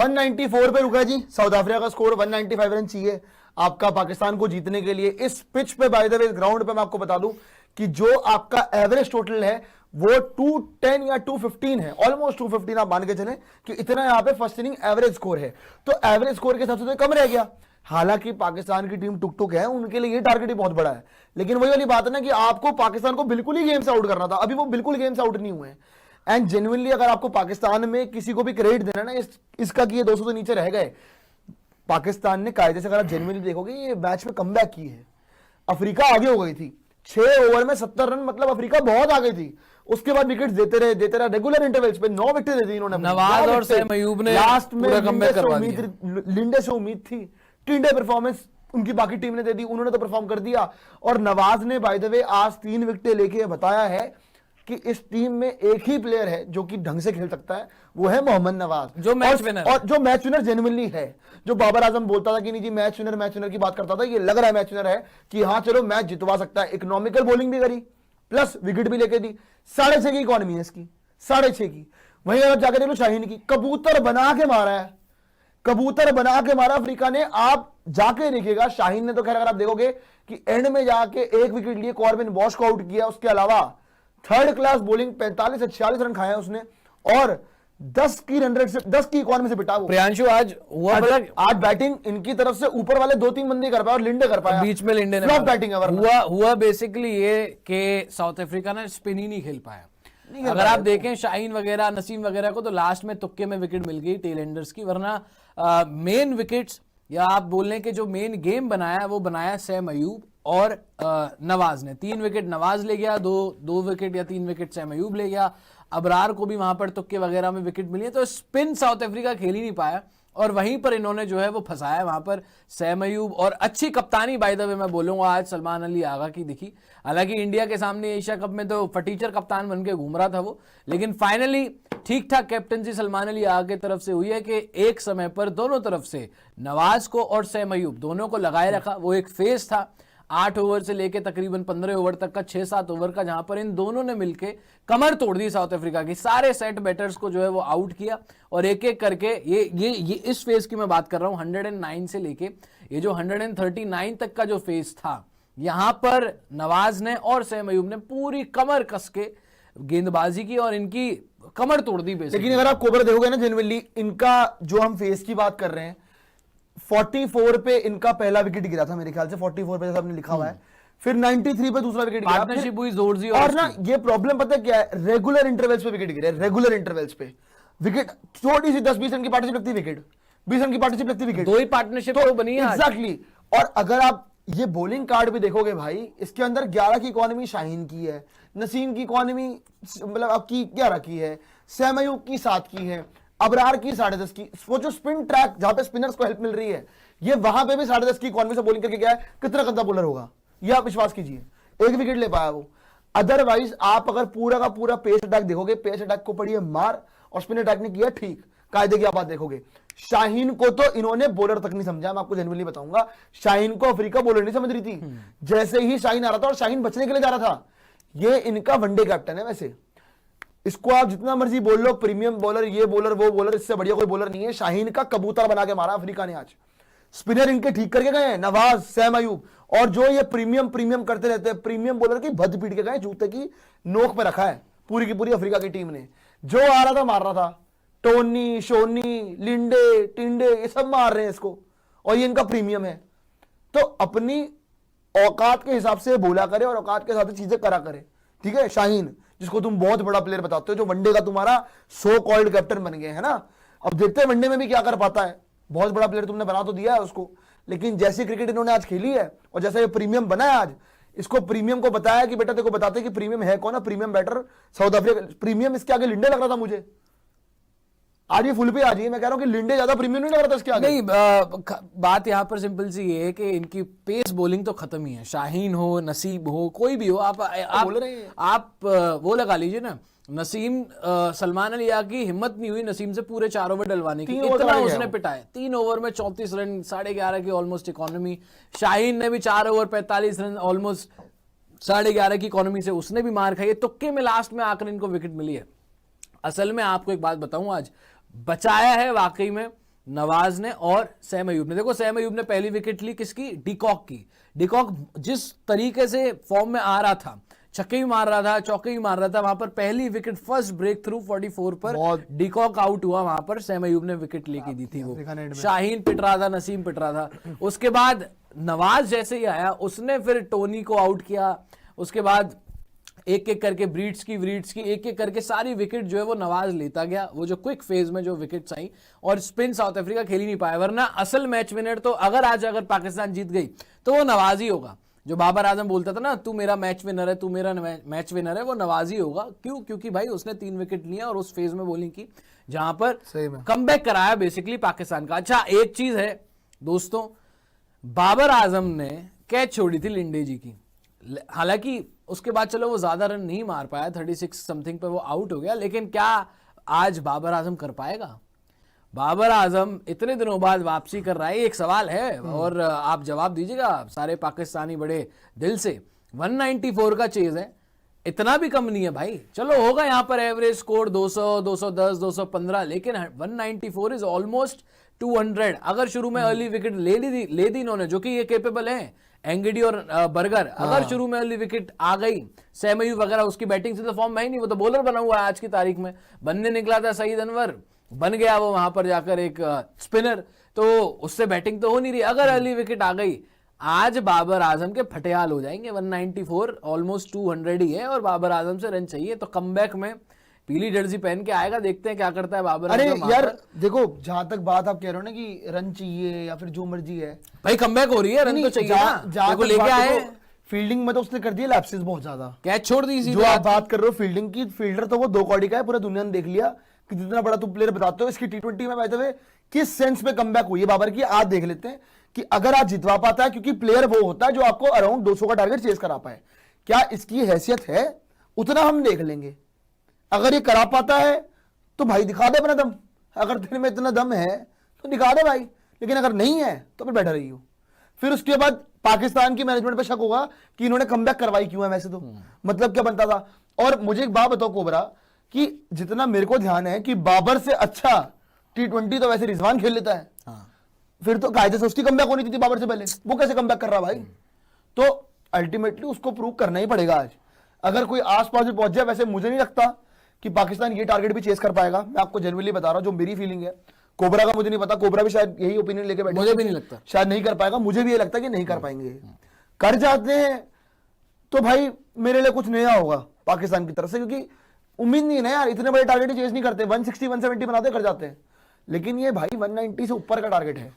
194 पे रुका जी south Africa का स्कोर। 195 रन चाहिए आपका पाकिस्तान को जीतने के लिए। इस पिच पे बाय द वे, ग्राउंड पे मैं आपको बता दूं कि जो आपका एवरेज टोटल है वो 210 या 215 है, ऑलमोस्ट 215 आप मान के चलें कि इतना यहां पे फर्स्ट इनिंग एवरेज स्कोर है। तो एवरेज स्कोर के हिसाब से तो कम रह गया। हालांकि पाकिस्तान की टीम टुक टुक है, उनके लिए ये टारगेट ही बहुत बड़ा है, लेकिन वही वाली बात है ना कि आपको पाकिस्तान को बिल्कुल ही गेम से आउट करना था। अभी वो बिल्कुल गेम से आउट नहीं हुए हैं। एंड जेन्युइनली अगर आपको पाकिस्तान में किसी को भी क्रेडिट देना ना इसका कि ये 200 से नीचे रह गए, पाकिस्तान ने कायदे से, अगर आप जेन्युइनली देखोगे, ये मैच में कमबैक की है। अफ्रीका आगे हो गई थी 6 ओवर में 70 रन, मतलब अफ्रीका बहुत आगे थी। उसके बाद विकेट देते रहे रेगुलर इंटरवल्स पे 9 विकेट दे दी इन्होंने। नवाज और सैम अयूब ने लास्ट में लिंडे से उम्मीद थी, टिंडे परफॉर्मेंस उनकी बाकी टीम ने दे दी, उन्होंने तो परफॉर्म कर दिया। और नवाज ने बाय द वे आज 3 विकेटें लेके बताया है कि इस टीम में एक ही प्लेयर है जो कि ढंग से खेल सकता है, वो है मोहम्मद नवाज, जो मैच विनर और जो मैच विनर जेन्युइनली है। जो बाबर आजम बोलता था कि नहीं जी मैच विनर की बात करता था, ये लग रहा है मैच विनर है कि हाँ चलो मैच जितवा सकता है। इकोनॉमिकल बॉलिंग भी करी, प्लस विकेट भी लेके दी। 6.5 की इकोनॉमी है इसकी, 6.5 की। वहीं अगर जाकर देख लो शाहीन की, कबूतर बना के मारा है, कबूतर बना के मारा अफ्रीका ने। आप जाके देखिएगा, शाहीन ने तो खैर अगर आप देखोगे कि एंड में जाके 1 विकेट लिए, कॉर्बिन बॉश को आउट किया। उसके अलावा थर्ड क्लास बॉलिंग 45 से 46 रन खाए उसने, और 10 की इकोनॉमी से बिटा वो। प्रियांशु आज बैटिंग इनकी तरफ से ऊपर वाले 2-3 बंदे कर पाए और लिंडे कर पाया, बीच में लिंडे ने फ्लॉप बैटिंग हुआ बेसिकली ये कि साउथ अफ्रीका ने स्पिन ही नहीं खेल पाया। अगर आप देखें शाहीन वगैरह, नसीम वगैरह को तो लास्ट में तुक्के में विकेट मिल गई टेल एंडर्स की, वरना मेन विकेट्स या आप बोल लें कि जो मेन गेम बनाया वो बनाया सैम अयूब और नवाज ने। 3 विकेट नवाज ले गया, 2 विकेट या 3 विकेट सैम अयूब ले गया। अबरार को भी वहां पर तुक्के वगैरह में विकेट मिली है, तो स्पिन साउथ अफ्रीका खेल ही नहीं पाया और वहीं पर इन्होंने जो है वो फंसाया वहां पर सैम अयूब। और अच्छी कप्तानी बाय द वे मैं बोलूंगा आज सलमान अली आगा की दिखी। हालांकि इंडिया के सामने एशिया कप में तो फटीचर कप्तान बन के घूम रहा था वो, लेकिन फाइनली ठीक ठाक कैप्टनसी सलमान अली आगा की तरफ से हुई है कि एक समय पर दोनों तरफ से नवाज को और सैम अयूब दोनों को लगाए रखा। वो एक फेज था 8 ओवर से लेके तकरीबन 15 ओवर तक का, 6-7 ओवर का, जहां पर इन दोनों ने मिलके कमर तोड़ दी साउथ अफ्रीका की। सारे सेट बैटर्स को जो है वो आउट किया और एक एक करके ये इस फेज की मैं बात कर रहा हूं 109 से लेके ये जो 139 तक का जो फेज था, यहां पर नवाज ने और सैम अयूब ने पूरी कमर कस के गेंदबाजी की और इनकी कमर तोड़ दी बेसिकली। लेकिन अगर आप कोबर देखोगे ना जेन्युइनली, इनका जो हम फेज की बात कर रहे हैं 44 पे इनका पहला विकेट गिरा था मेरे ख्याल से, 44 पे सबने लिखा हुआ है। फिर 93 पे दूसरा विकेट गिरा, पार्टनरशिप हुई जोरजी। और ना ये प्रॉब्लम पता है क्या है, रेगुलर इंटरवल्स पे विकेट गिरे, रेगुलर इंटरवल्स पे विकेट, छोटी सी 10-20 रन की पार्टनरशिप लगती विकेट, 20 रन की पार्टनरशिप लगती विकेट, 2 ही पार्टनरशिप तो बनी है एग्जैक्टली। और अगर आप ये बॉलिंग कार्ड भी देखोगे भाई, इसके अंदर 11 की इकोनॉमी शाहीन की है, नसीम की इकोनॉमी मतलब आपकी 11 की है, सैम अयूब की 7 की है, अबरार की 10.5 की। वो जो स्पिन ट्रैक जहां पे स्पिनर्स को हेल्प मिल रही है, ये वहां पे भी 10.5 की इकोनॉमी से बॉलिंग करके गया है। कितना गंदा बॉलर होगा ये आप विश्वास कीजिए, 1 विकेट ले पाया वो। अदरवाइज आप अगर पूरा का पूरा पेस अटैक देखोगे, पेस अटैक को पढ़िए मार और स्पिन अटैक ने किया ठीक, कायदे की आप बात देखोगे। शाहीन को तो इन्होंने बॉलर तक नहीं समझा, मैं आपको जेन्युइनली बताऊंगा, शाहीन को अफ्रीका बॉलर नहीं समझ रही थी। जैसे ही शाहीन आ रहा था और शाहीन बचने के लिए जा रहा था, ये इनका वनडे कैप्टन है। वैसे इसको आप जितना मर्जी बोल लो, प्रीमियम बॉलर, ये बॉलर वो बॉलर, इससे बढ़िया कोई बॉलर नहीं है। शाहीन का कबूतर बना के मारा अफ्रीका ने आज। स्पिनर इनके ठीक करके गए हैं, नवाज, सैम अयूब, और जो ये प्रीमियम करते रहते हैं, प्रीमियम बॉलर की भद पीट के गए, जूते की नोक पे रखा है पूरी की पूरी अफ्रीका की टीम ने। जो आ रहा था मार रहा था, टोनी, शोनी, लिंडे, टिंडे, ये सब मार रहे हैं इसको, और ये इनका प्रीमियम है। तो अपनी औकात के हिसाब से बोला करे और औकात के हिसाब से चीजें करा करे, ठीक है। शाहीन जिसको तुम बहुत बड़ा प्लेयर बताते हो, जो वनडे का तुम्हारा सो कॉल्ड कैप्टन बन गए है ना, अब देखते हैं वनडे में भी क्या कर पाता है। बहुत बड़ा प्लेयर तुमने बना तो दिया है उसको, लेकिन जैसी क्रिकेट इन्होंने आज खेली है और जैसा ये प्रीमियम बना है आज, इसको प्रीमियम को बताया कि बेटा देखो बताते कि प्रीमियम है कौन है, premium batter South Africa. Premium इसके आगे लिंडे लग रहा था मुझे, आज ये फुल पे आ जाइए, मैं कह रहा हूं कि लिंडे ज्यादा प्रीमियम नहीं लग रहा था इसके आगे। नहीं, बात यहां पर सिंपल सी ये है कि इनकी पेस बॉलिंग तो खत्म ही है। शाहीन हो, नसीब हो, कोई भी हो, आप वो लगा लीजिए ना, नसीम, सलमान अली की हिम्मत नहीं हुई नसीम से पूरे 4 ओवर डलवाने की, इतना उसने पिटाए। 3 ओवर में 34 रन, 11.5 की ऑलमोस्ट इकोनॉमी। शाहीन ने भी 4 ओवर 45 रन, ऑलमोस्ट 11.5 की इकोनॉमी से उसने भी मार खाई। तुक्के में लास्ट में आकर इनको विकेट मिली है। असल में आपको एक बात बताऊं, आज बचाया है वाकई में नवाज ने और सैम अयूब ने। देखो सैम अयूब ने पहली विकेट ली किसकी, डिकॉक की। डिकॉक जिस तरीके से फॉर्म में आ रहा था, छक्के भी मार रहा था, चौके भी मार रहा था, वहां पर पहली विकेट फर्स्ट ब्रेक थ्रू 44 पर डिकॉक आउट हुआ, वहां पर सैम अयूब ने विकेट लेके दी थी। वो शाहीन पिट रहा था, नसीम पिट रहा था। उसके बाद नवाज जैसे ही आया उसने फिर टोनी को आउट किया। उसके बाद एक एक करके ब्रीड्स की एक एक करके सारी विकेट जो है वो नवाज लेता गया। वो जो क्विक फेज में जो विकेट्स आई, और स्पिन साउथ अफ्रीका खेल ही नहीं पाया। वरना असल मैच विनर तो अगर पाकिस्तान जीत गई तो वो नवाज ही होगा। जो बाबर आजम बोलता था ना, तू मेरा मैच विनर है, तू मेरा मैच विनर है, वो नवाज ही होगा। क्यों? क्योंकि भाई उसने 3 विकेट लिया और उस फेज में बॉलिंग की जहां पर कमबैक कराया बेसिकली पाकिस्तान का। अच्छा एक चीज है दोस्तों, बाबर आजम ने कैच छोड़ी थी लिंडे जी की, हालांकि उसके बाद चलो वो ज्यादा रन नहीं मार पाया, 36 समथिंग पे वो आउट हो गया। लेकिन क्या आज बाबर आजम कर पाएगा? बाबर आजम इतने दिनों बाद वापसी कर रहा है, एक सवाल है और आप जवाब दीजिएगा सारे पाकिस्तानी बड़े दिल से। 194 का चेज है, इतना भी कम नहीं है भाई। चलो होगा यहाँ पर एवरेज स्कोर 200, 210, 215, लेकिन 194 इज ऑलमोस्ट 200। अगर शुरू में अर्ली विकेट ले दी इन्होंने, जो कि ये केपेबल है, एंगिडी और बर्गर, अगर शुरू में अर्ली विकेट आ गई, सैम अयूब वगैरह, उसकी बैटिंग से तो फॉर्म में ही नहीं, वो तो बॉलर बना हुआ है आज की तारीख में। बनने निकला था सईद अनवर, बन गया वो वहां पर जाकर एक स्पिनर, तो उससे बैटिंग तो हो नहीं रही। अगर अर्ली विकेट आ गई, आज बाबर आजम के फटेहाल हो जाएंगे। 194 ऑलमोस्ट 200 ही है और बाबर आजम से रन चाहिए, तो कमबैक में पीली जर्सी पहन के आएगा, देखते हैं क्या करता है बाबर। अरे यार देखो, जहां तक बात आप कह रहे हो ना कि रन चाहिए या फिर जो मर्जी है, भाई कमबैक हो रही है, रन तो चाहिए ना, देखो लेके आए। फील्डिंग में तो उसने कर दिया लैप्सेस बहुत ज्यादा, कैच छोड़ दी। जो आप बात कर रहे हो फील्डिंग की, फील्डर तो वो 2 कौड़ी का है, पूरा दुनिया ने देख लिया कि जितना बड़ा तुम प्लेयर बताते हो। इसकी T20 में बैठे हुए किस सेंस में कमबैक हुई है बाबर की, आज देख लेते हैं कि अगर आज जितवा पाता है, क्योंकि प्लेयर वो होता है जो आपको अराउंड 200 का टारगेट चेस करा पाए। क्या इसकी हैसियत है? उतना हम देख लेंगे। अगर ये करा पाता है तो भाई दिखा दे अपना दम, अगर तेरे में इतना दम है तो दिखा दे भाई, लेकिन अगर नहीं है तो फिर बैठा रही हो। फिर उसके बाद पाकिस्तान की मैनेजमेंट पे शक होगा कि इन्होंने कमबैक करवाई क्यों है, वैसे तो मतलब क्या बनता था। और मुझे एक बात बताओ कोबरा, कि जितना मेरे को ध्यान है कि बाबर से अच्छा T20 तो वैसे रिजवान खेल लेता है। फिर तो कायदे से उसकी कमबैक होनी थी बाबर से पहले, वो कैसे कमबैक कर रहा भाई? तो अल्टीमेटली उसको प्रूव करना ही पड़ेगा आज, अगर कोई आसपास भी पहुंच जाए। वैसे मुझे नहीं लगता कि पाकिस्तान ये टारगेट भी चेस कर पाएगा, मैं आपको जनरली बता रहा हूं जो मेरी फीलिंग है। कोबरा का मुझे नहीं पता, कोबरा भी शायद यही ओपिनियन लेके बैठे, मुझे भी नहीं लगता शायद नहीं कर पाएगा। मुझे भी ये लगता है कि नहीं कर पाएंगे। कर जाते हैं तो भाई मेरे लिए कुछ नया होगा पाकिस्तान की तरफ से, क्योंकि उम्मीद नहीं है ना यार, इतने बड़े टारगेट चेस नहीं करते। 160 170 बनाते कर जाते हैं, लेकिन ये भाई 190 से ऊपर का टारगेट है।